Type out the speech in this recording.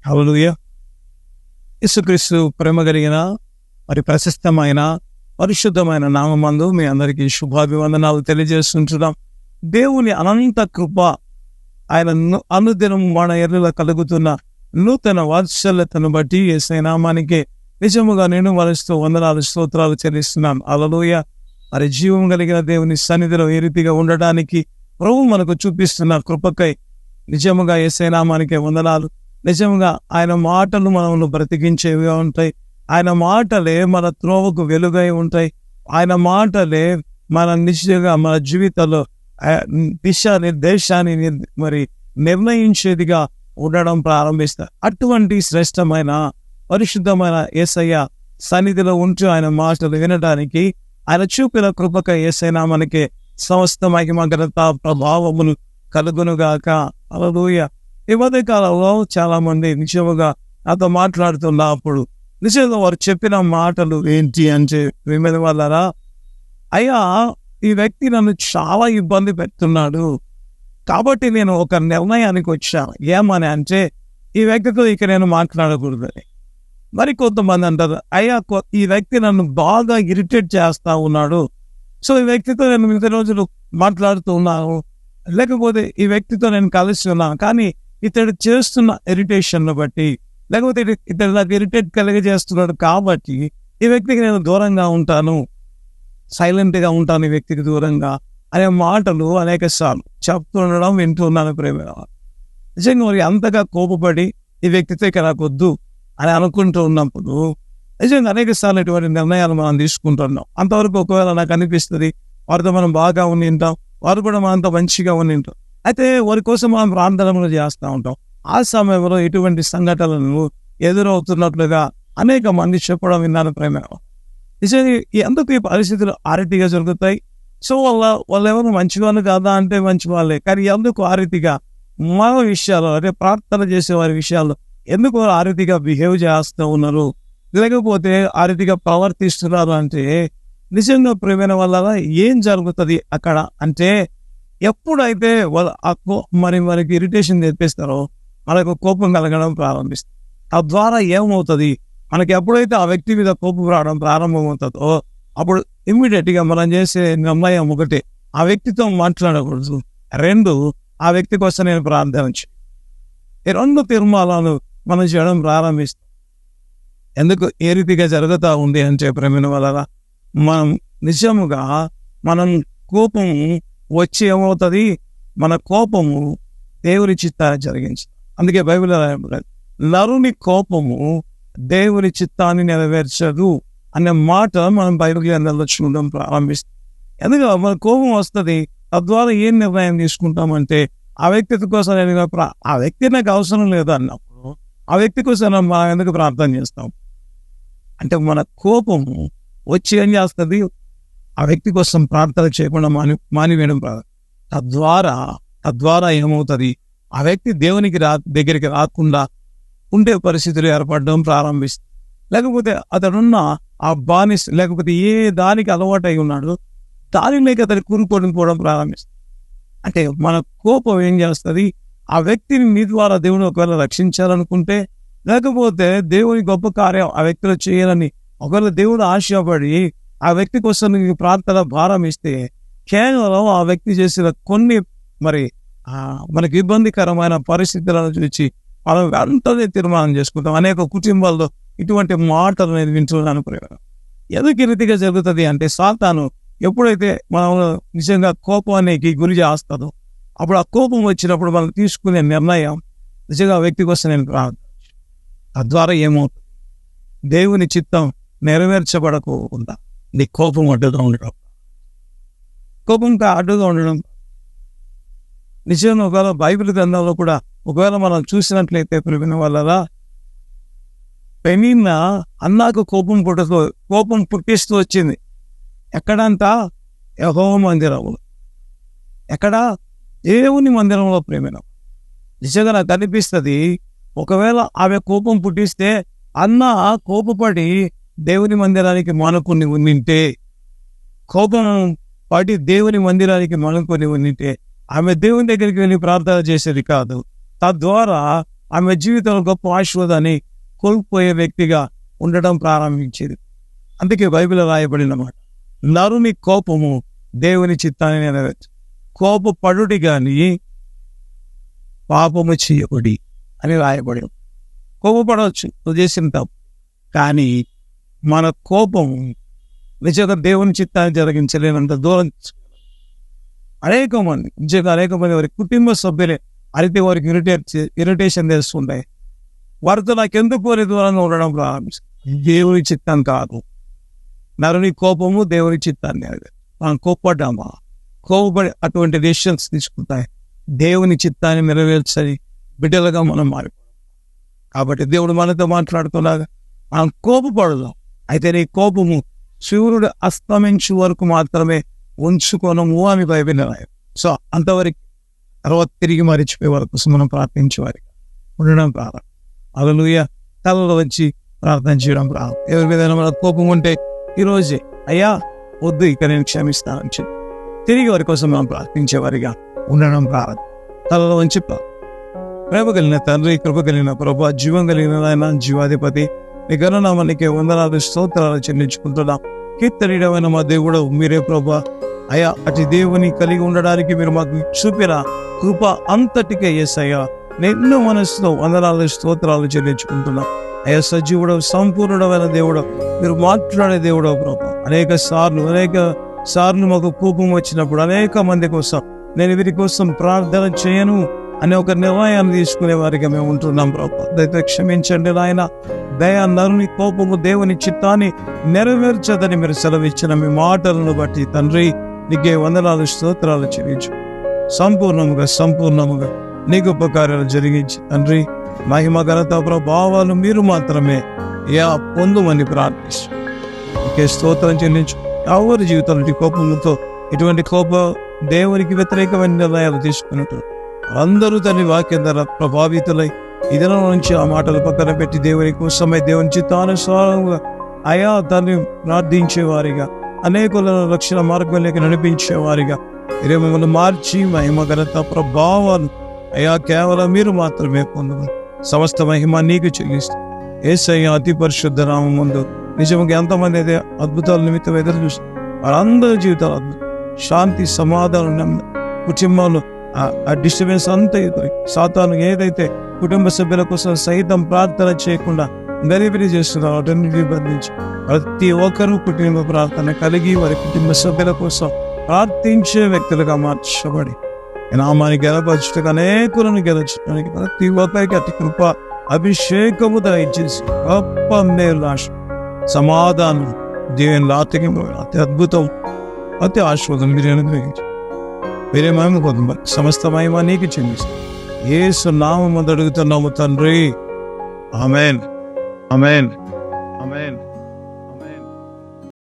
హల్లెలూయా. యేసుక్రీస్తు ప్రేమ కలిగిన మరి ప్రశస్తమైన పరిశుద్ధమైన నామమందు మీ అందరికీ శుభాభివందనాలు తెలియజేస్తుంటున్నాం. దేవుని అనంత కృప, ఆయన అనుదినం మన ఎర్రలో కలుగుతున్న నూతన వాత్సల్యతను బట్టి యేసయ్య నామానికి నిజముగా నేను వలస్తూ వందనాలు స్తోత్రాలు చెల్లిస్తున్నాను. హల్లెలూయా. మరి జీవం కలిగిన దేవుని సన్నిధిలో ఏ రీతిగా ఉండడానికి ప్రభువు మనకు చూపిస్తున్న కృపకై నిజముగా యేసయ్య నామానికి వందనాలు. నిజంగా ఆయన మాటలు మనల్ని బ్రతికించేవిగా ఉంటాయి. ఆయన మాటలే మన త్రోవకు వెలుగై ఉంటాయి. ఆయన మాటలే మన నిశ్చయంగా మన జీవితంలో దిశ నిర్దేశాన్ని మరి నిర్ణయించేదిగా ఉండడం ప్రారంభిస్తారు. అటువంటి శ్రేష్టమైన పరిశుద్ధమైన యేసయ్య సన్నిధిలో ఉంటూ ఆయన మాటలు వినడానికి ఆయన చూపిన కృపక యేసయ్య మనకి సమస్త మహిమ ఘనత ప్రభావములు కలుగునుగాక. హల్లెలూయా. ఈ మధ్య కాలంలో చాలా మంది నిజముగా నాతో మాట్లాడుతున్నప్పుడు నిజంగా వారు చెప్పిన మాటలు ఏంటి అంటే విమల వల్లరా, అయ్యా ఈ వ్యక్తి నన్ను చాలా ఇబ్బంది పెడుతున్నాడు కాబట్టి నేను ఒక నిర్ణయానికి వచ్చాను. ఏమని అంటే ఈ వ్యక్తితో ఇక నేను మాట్లాడకూడదని. మరి కొంతమంది అంటారు, అయ్యా ఈ వ్యక్తి నన్ను బాగా ఇరిటేట్ చేస్తా ఉన్నాడు, సో ఈ వ్యక్తితో నేను మిగతా రోజులు మాట్లాడుతూ ఉన్నాను, లేకపోతే ఈ వ్యక్తితో నేను కలిసి ఉన్నాను, కానీ ఇతడు చేస్తున్న ఇరిటేషన్ బట్టి, లేకపోతే ఇతడు నాకు ఇరిటేట్ కలిగజేస్తున్నాడు కాబట్టి ఈ వ్యక్తికి నేను దూరంగా ఉంటాను, సైలెంట్గా ఉంటాను ఈ వ్యక్తికి దూరంగా అనే మాటలు అనేక సార్లు చెప్తుండడం వింటున్నాను. ప్రేమ నిజంగా మరి అంతగా కోపపడి ఈ వ్యక్తితో ఇక నాకు వద్దు అని అనుకుంటూ ఉన్నప్పుడు నిజంగా అనేక సార్లు ఇటువంటి నిర్ణయాలు మనం తీసుకుంటున్నాం. అంతవరకు ఒకవేళ నాకు అనిపిస్తుంది వారితో మనం బాగా ఉండి ఉంటాం, వారు కూడా మనంతా మంచిగా ఉండి ఉంటాం, అయితే వారి కోసం మనం ప్రార్థనలు చేస్తూ ఉంటాం. ఆ సమయంలో ఇటువంటి సంఘటనలు ఎదురవుతున్నట్లుగా అనేక మంది చెప్పడం విన్నాను. ప్రేమ నిజంగా ఎందుకు ఈ పరిస్థితులు ఆ రీతిగా జరుగుతాయి? సో వాళ్ళు ఎవరు మంచివాళ్ళు కాదా అంటే మంచి వాళ్ళే, కానీ ఎందుకు ఆ రీతిగా మన విషయాలు అంటే ప్రార్థన చేసే వారి విషయాల్లో ఎందుకు ఆ రీతిగా బిహేవ్ చేస్తూ ఉన్నారు, లేకపోతే ఆ రీతిగా ప్రవర్తిస్తున్నారు అంటే నిజంగా ప్రేమైన వల్ల ఏం జరుగుతుంది అక్కడ అంటే, ఎప్పుడైతే మరి మనకి ఇరిటేషన్ తెప్పిస్తారో మనకు కోపం కలగడం ప్రారంభిస్తుంది. తద్వారా ఏమవుతుంది, మనకి ఎప్పుడైతే ఆ వ్యక్తి మీద కోపం రావడం ప్రారంభమవుతుందో అప్పుడు ఇమ్మీడియట్గా మనం చేసే నిర్ణయం ఒకటి, ఆ వ్యక్తితో మాట్లాడకూడదు, రెండు ఆ వ్యక్తి కోసం నేను ప్రార్థన చేయాలి. ఈ రెండు తీర్మానాలు మనం చేయడం ప్రారంభిస్తాం. ఎందుకు ఏ రీతిగా జరుగుతూ ఉంది అని చెప్పిన వల్ల మనం నిజముగా మనం కోపము వచ్చి ఏమవుతుంది, మన కోపము దేవుని చిత్తాన్ని జరిగించదు. అందుకే బైబిల్ నరుని కోపము దేవుని చిత్తాన్ని నెరవేర్చదు అనే మాట మనం బైబిల్ గ్రంథంలో చూడడం ప్రారంభిస్తాం. ఎందుకంటే మన కోపం వస్తుంది, తద్వారా ఏం నిర్ణయం తీసుకుంటామంటే ఆ వ్యక్తి కోసం ఆ వ్యక్తి నాకు అవసరం లేదు అన్నప్పుడు ఆ వ్యక్తి కోసం మనం ఎందుకు ప్రార్థన చేస్తాం అంటే మన కోపము వచ్చి ఏం చేస్తుంది, ఆ వ్యక్తి కోసం ప్రార్థన చేయకుండా మానివేయడం తద్వారా ఏమవుతుంది, ఆ వ్యక్తి దేవునికి దగ్గరికి రాకుండా ఉండే పరిస్థితులు ఏర్పడడం ప్రారంభిస్తుంది. లేకపోతే అతడున్న ఆ బానిస లేకపోతే ఏ దానికి అలవాటు అయి ఉన్నాడు దానిలోకి అతను కూరుకొని పోవడం ప్రారంభిస్తుంది. అంటే మన కోపం ఏం చేస్తుంది, ఆ వ్యక్తిని మీ ద్వారా దేవుని ఒకవేళ రక్షించాలనుకుంటే, లేకపోతే దేవుని గొప్ప కార్యం ఆ వ్యక్తిలో చేయాలని ఒకవేళ దేవుడు ఆశపడి ఆ వ్యక్తి కోసం నీకు ప్రార్థన భారం ఇస్తే, కేవలం ఆ వ్యక్తి చేసిన కొన్ని మరి మనకి ఇబ్బందికరమైన పరిస్థితులను చూసి మనం వెంటనే తీర్మానం చేసుకుంటాం. అనేక కుటుంబాల్లో ఇటువంటి మాటలు నేను వింటున్నాను. ఎందుకు ఈ రీతిగా జరుగుతుంది అంటే, సాతాను ఎప్పుడైతే మనం నిజంగా కోపానికి గురి చేస్తుందో అప్పుడు ఆ కోపం వచ్చినప్పుడు మనం తీసుకునే నిర్ణయం నిజంగా ఆ వ్యక్తి కోసం నేను ప్రార్థన. తద్వారా ఏమవుతుంది, దేవుని చిత్తం నెరవేర్చబడకుండా నీ కోపం అడ్డుగా ఉండడం, కోపంగా అడ్డుగా ఉండడం నిజంగా ఒకవేళ బైబిల్ గ్రంథంలో కూడా ఒకవేళ మనం చూసినట్లయితే ప్రేమ వల్ల పెనిన్న అన్నాకు కోపం పుట్టిస్తూ వచ్చింది. ఎక్కడంతా యెహోవా మందిరంలో, ఎక్కడ దేవుని మందిరంలో. ప్రేమ నిజంగా నాకు అనిపిస్తుంది, ఒకవేళ ఆమె కోపం పుట్టిస్తే అన్న కోపపడి దేవుని మందిరానికి మానుకొని ఉండింటే, కోపం పడి దేవుని మందిరానికి మానుకొని ఉండింటే ఆమె దేవుని దగ్గరికి వెళ్ళి ప్రార్థన చేసేది కాదు. తద్వారా ఆమె జీవితంలో గొప్ప ఆశీర్వాదాన్ని కోల్పోయే వ్యక్తిగా ఉండడం ప్రారంభించేది. అందుకే బైబిల్ రాయబడిన మాట, నరుని కోపము దేవుని చిత్తాన్ని నెరవేర్చు, కోపపడుడి గాని పాపము చేయబడి అని రాయబడి. కోపపడవచ్చు నువ్వు చేసిన తప్పు, కానీ మన కోపము నిజంగా దేవుని చిత్తాన్ని జరిగించలేనంత దూరం. అనేక మంది వారి కుటుంబ సభ్యులే అయితే వారికి ఇరిటేషన్ చేస్తుంటాయి. వారితో నాకెందుకు వారి దూరంగా ఉండడం ప్రారంభిస్తుంది. దేవుని చిత్తం కాదు. నరుని కోపము దేవుని చిత్తాన్ని. మనం కోప్పడ్డామా, కోపపడి అటువంటి డెసిషన్స్ తీసుకుంటాయి. దేవుని చిత్తాన్ని నెరవేర్చని బిడ్డలుగా మనం మారిపోతాం. కాబట్టి దేవుడు మనతో మాట్లాడుతున్నాగా మనం కోపపడదాం. అయితే నీ కోపము సూర్యుడు అస్తమించే వరకు మాత్రమే ఉంచుకోనము అని బైబిల్ రాయ. సో అంతవరకు తర్వాత తిరిగి మరిచిపోయే వరకు మనం ప్రార్థించే వారికి ఉండడం ప్రారంభం. హల్లెలూయా. తలలో వచ్చి ప్రార్థన చేయడం ప్రారంభం. ఎవరి మీద మన కోపం ఉంటే ఈరోజే అయ్యా వద్దు, ఇక నేను క్షమిస్తానని చెప్పి తిరిగి వారి కోసం మనం ప్రార్థించేవారిగా ఉండడం ప్రారంభం. తలలో వంచి ప్రేమ కలిగిన తండ్రి, కృప కలిగిన ప్రభా, జీవం కలిగిన ఆయన, జీవాధిపతి, నీ ఘననామానికి వందనాలు స్తోత్రాలు చెల్లించుకుంటున్నాం. కీర్తనీయమైన మా దేవుడు మీరే ప్రభా. అయ్యా అటు దేవుని కలిగి ఉండడానికి మీరు మాకు చూపిన కృప అంతటికే యేసయ్యా నిన్ను మనసులో వందనాలు స్తోత్రాలు చెల్లించుకుంటున్నాం. అయ్యా సజీవుడు సంపూర్ణమైన దేవుడు, మీరు మాట్లాడే దేవుడు ప్రభా. అనేక సార్లు మాకు కోపం వచ్చినప్పుడు అనేక మంది కోసం నేను వీరి కోసం ప్రార్థన చేయను అనే ఒక నిర్ణయాన్ని తీసుకునే వారికి మేము ఉంటున్నాం ప్రభా. దయతో క్షమించండి నాయన. దయ నరుని కోపము దేవుని చిత్తాన్ని నెరవేర్చదని మీరు సెలవిచ్చిన మీ మాటలను బట్టి తండ్రి నీకే వందనాలు స్తోత్రాలు చెల్లించు. సంపూర్ణముగా నీ గొప్ప కార్యాలు జరిగించి తండ్రి మహిమ ఘనత ప్రభావాలు మీరు మాత్రమే పొందుమని ప్రార్థిస్తూ నీకే స్తోత్రం చెల్లించు. ఎవరి జీవితంలో కోపములతో ఇటువంటి దేవునికి వ్యతిరేకమైన నిర్ణయాలు తీసుకున్నట్టు అందరూ తన వాక్యం ద్వారా ప్రభావితులై ఈ దినం నుంచి ఆ మాటలు పక్కన పెట్టి దేవుని కోసమై దేవుని చిత్తానుసారంగా అయా తను ప్రార్థించేవారిగా, అనేకులను రక్షణ మార్గంలోకి నడిపించేవారిగా మీరే మిమ్మల్ని మార్చి మహిమ ఘనత ప్రభావాలు అయా కేవలం మీరు మాత్రమే పొందమని సమస్త మహిమ నీకు చెల్లిస్తూ యేసయ్య అతి పరిశుద్ధ నామం ముందు నిజంగా ఎంతమంది అయితే అద్భుతాల నిమిత్తం ఎదురు చూస్తారు వారందరి జీవితాలు అద్భుతం, శాంతి, సమాధానం, కుటుంబంలో ఆ డిస్టర్బెన్స్ అంతా సాతాను ఏదైతే కుటుంబ సభ్యుల కోసం సైతం ప్రార్థన చేయకుండా గరిబిరి చేస్తున్నారు వాటిని బంధించి ప్రతి ఒక్కరూ కుటుంబ ప్రార్థన కలిగి వారి కుటుంబ సభ్యుల కోసం ప్రార్థించే వ్యక్తులుగా మార్చబడి నామాన్ని గెలపరచడానికి అనేకులను గెలచడానికి ప్రతి ఒక్కరికి అతి కృప అభిషేకము దయచేసి గొప్ప మేలు సమాధానం దేవుని లాతకి అతి అద్భుతం అతి ఆశీర్వాదం మీరు అనుగ్రహించి వేరే మహిమ పొంద సమస్త మహిమ నీకు చెందిస్తాం. యేసు నామమున అడుగుతున్నాము తండ్రి. ఆమేన్, ఆమేన్, ఆమేన్.